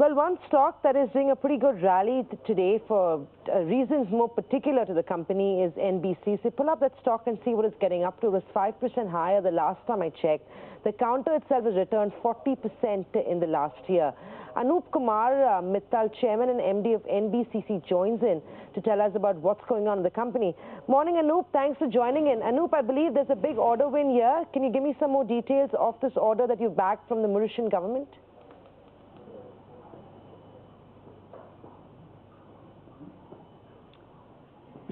Well, one stock that is doing a pretty good rally today for reasons more particular to the company is NBCC. Pull up that stock and see what it's getting up to. It was 5% higher the last time I checked. The counter itself has returned 40% in the last year. Anup Kumar Mittal, Chairman and MD of NBCC, joins in to tell us about what's going on in the company. Morning, Anup. Thanks for joining in. Anup, I believe there's a big order win here. Can you give me some more details of this order that you backed from the Mauritian government?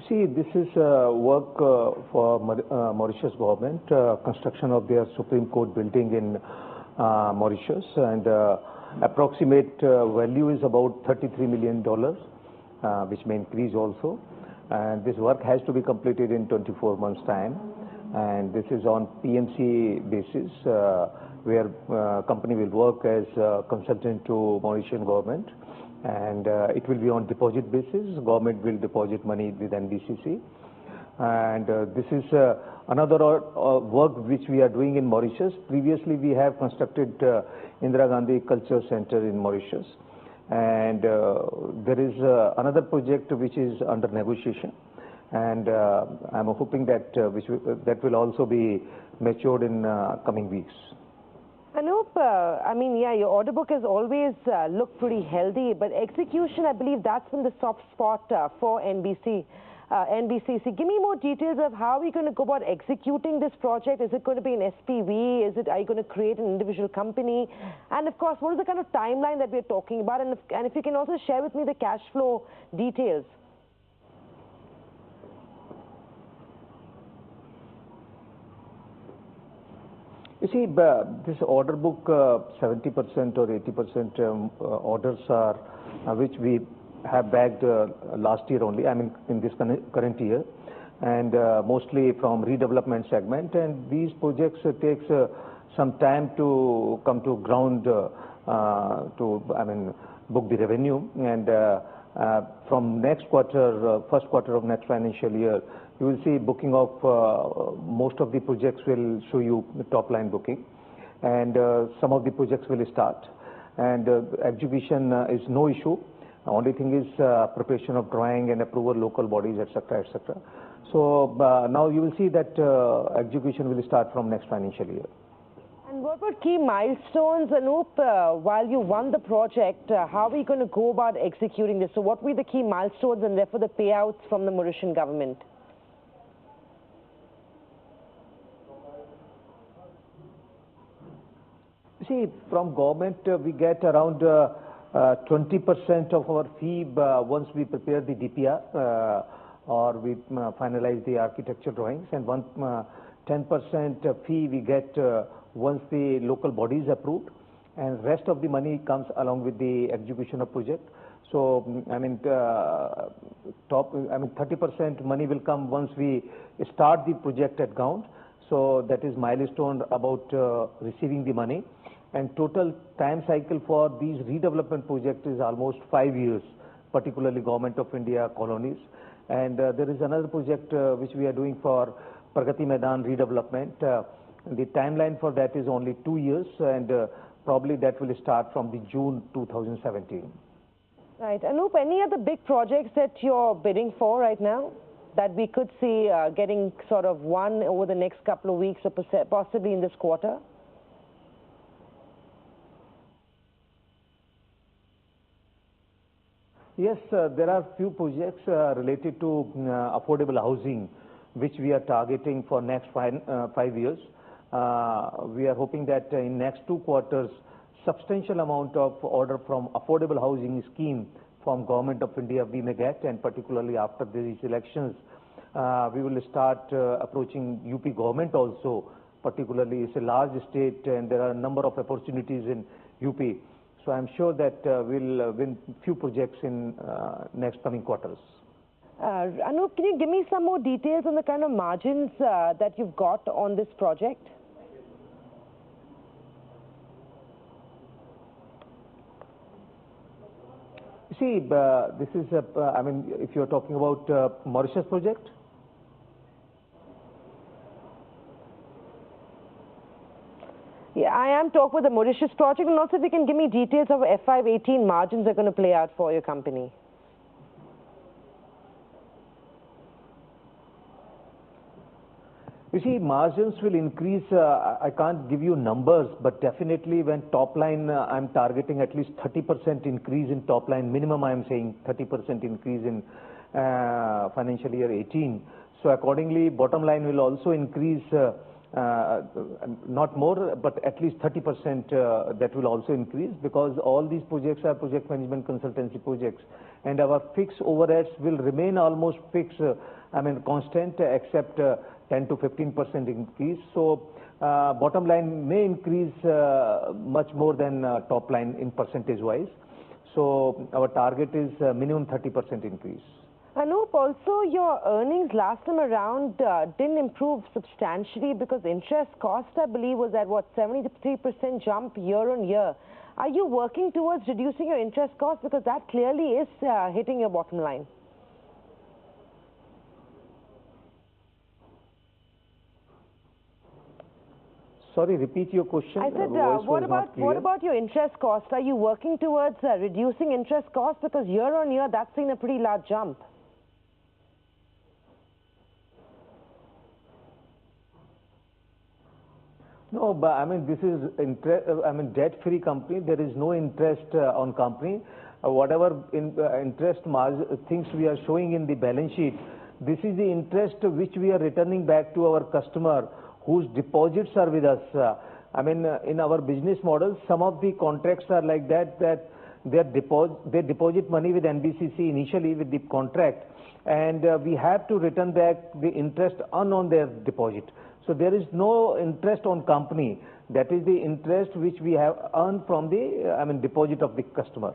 See, this is work for Mauritius government, construction of their Supreme Court building in Mauritius, and approximate value is about $33 million, which may increase also. And this work has to be completed in 24 months' time. And this is on PMC basis, where company will work as consultant to Mauritian government. And it will be on deposit basis. Government will deposit money with NBCC. And this is another work which we are doing in Mauritius. Previously, we have constructed Indira Gandhi Culture Center in Mauritius. And there is another project which is under negotiation. And I'm hoping that that will also be matured in coming weeks. Anup, I mean, yeah, your order book has always looked pretty healthy, but execution, I believe that's been the soft spot for NBCC. Give me more details of how are we going to go about executing this project. Is it going to be an SPV? Are you going to create an individual company? And of course, what is the kind of timeline that we're talking about? And if you can also share with me the cash flow details. You see, this order book, 70% or 80% orders are which we have bagged last year only, I mean in this current year, and mostly from redevelopment segment. And these projects takes some time to come to ground book the revenue. And from next quarter, first quarter of next financial year, you will see booking of most of the projects will show you the top line booking, and some of the projects will start. And execution is no issue. Only thing is preparation of drawing and approval local bodies, etc., etc. So now you will see that execution will start from next financial year. And what were key milestones, Anup, while you won the project? How are we going to go about executing this? So what were the key milestones and therefore the payouts from the Mauritian government? See, from government we get around 20% of our fee once we prepare the DPR or we finalize the architecture drawings, and 10% fee we get once the local body is approved, and rest of the money comes along with the execution of project. So I mean 30% money will come once we start the project at ground. So that is milestone about receiving the money. And total time cycle for these redevelopment projects is almost 5 years, particularly Government of India colonies. And there is another project which we are doing for Pragati Maidan redevelopment. The timeline for that is only 2 years, and probably that will start from the June 2017. Right. Anup, any other big projects that you're bidding for right now that we could see getting sort of won over the next couple of weeks or possibly in this quarter? Yes, there are few projects related to affordable housing which we are targeting for next 5 years. We are hoping that in next 2 quarters, substantial amount of order from affordable housing scheme from Government of India we may get, and particularly after these elections, we will start approaching UP government also. Particularly, it's a large state and there are a number of opportunities in UP. So I'm sure that we'll win few projects in next coming quarters. Anup, can you give me some more details on the kind of margins that you've got on this project? See, this is I mean, if you're talking about Mauritius project. Yeah, I am talking about the Mauritius project, and also if you can give me details of FY18 margins are going to play out for your company. You see, margins will increase. I can't give you numbers, but definitely when top line, I'm targeting at least 30% increase in top line. Minimum, I'm saying 30% increase in financial year 18. So accordingly, bottom line will also increase, not more, but at least 30% that will also increase, because all these projects are project management consultancy projects, and our fixed overheads will remain almost fixed, constant, except 10 to 15% increase. So bottom line may increase much more than top line in percentage wise. So our target is minimum 30% increase. Anup, also your earnings last time around didn't improve substantially, because interest cost, I believe, was at what, 73% jump year on year. Are you working towards reducing your interest cost, because that clearly is hitting your bottom line? Sorry, repeat your question. I said, what about your interest cost? Are you working towards reducing interest cost, because year on year that's seen a pretty large jump? No, but this is debt-free company. There is no interest on company. Whatever interest things we are showing in the balance sheet, this is the interest which we are returning back to our customer whose deposits are with us. In our business model, some of the contracts are like that they deposit money with NBCC initially with the contract, and we have to return back the interest on their deposit. So there is no interest on company. That is the interest which we have earned from the deposit of the customer.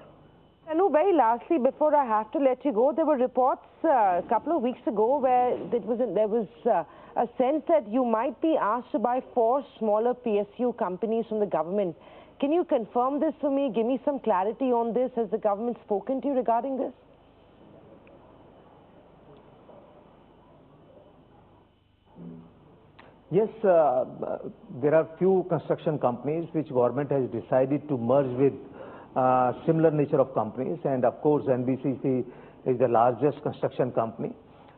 Anu, very lastly, before I have to let you go, there were reports a couple of weeks ago where there was a sense that you might be asked to buy 4 smaller PSU companies from the government. Can you confirm this for me? Give me some clarity on this. Has the government spoken to you regarding this? Yes, there are few construction companies which government has decided to merge with similar nature of companies, and of course NBCC is the largest construction company,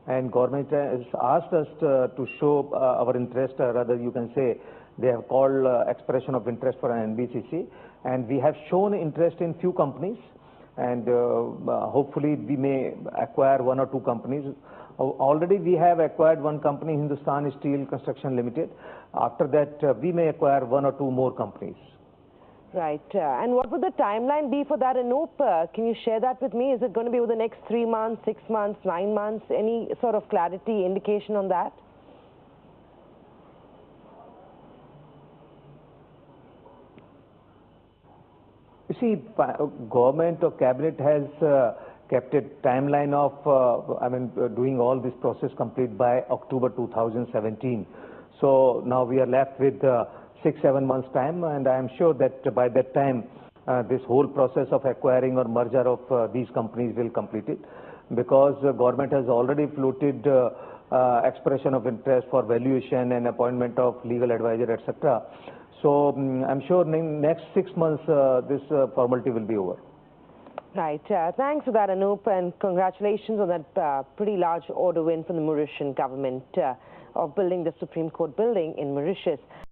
and government has asked us to show our interest, rather you can say they have called expression of interest for NBCC, and we have shown interest in few companies, and hopefully we may acquire 1 or 2 companies. Already we have acquired 1 company, Hindustan Steel Construction Limited. After that we may acquire 1 or 2 more companies. Right. And what would the timeline be for that, Anup? Can you share that with me? Is it going to be over the next 3 months, 6 months, 9 months? Any sort of clarity, indication on that? You see, government or cabinet has kept a timeline of doing all this process complete by October 2017. So now we are left with 6-7 months time, and I am sure that by that time this whole process of acquiring or merger of these companies will complete it, because government has already floated expression of interest for valuation and appointment of legal advisor, etc. So I'm sure in next 6 months this formality will be over. Right. Thanks for that, Anup, and congratulations on that pretty large order win from the Mauritian government of building the Supreme Court building in Mauritius.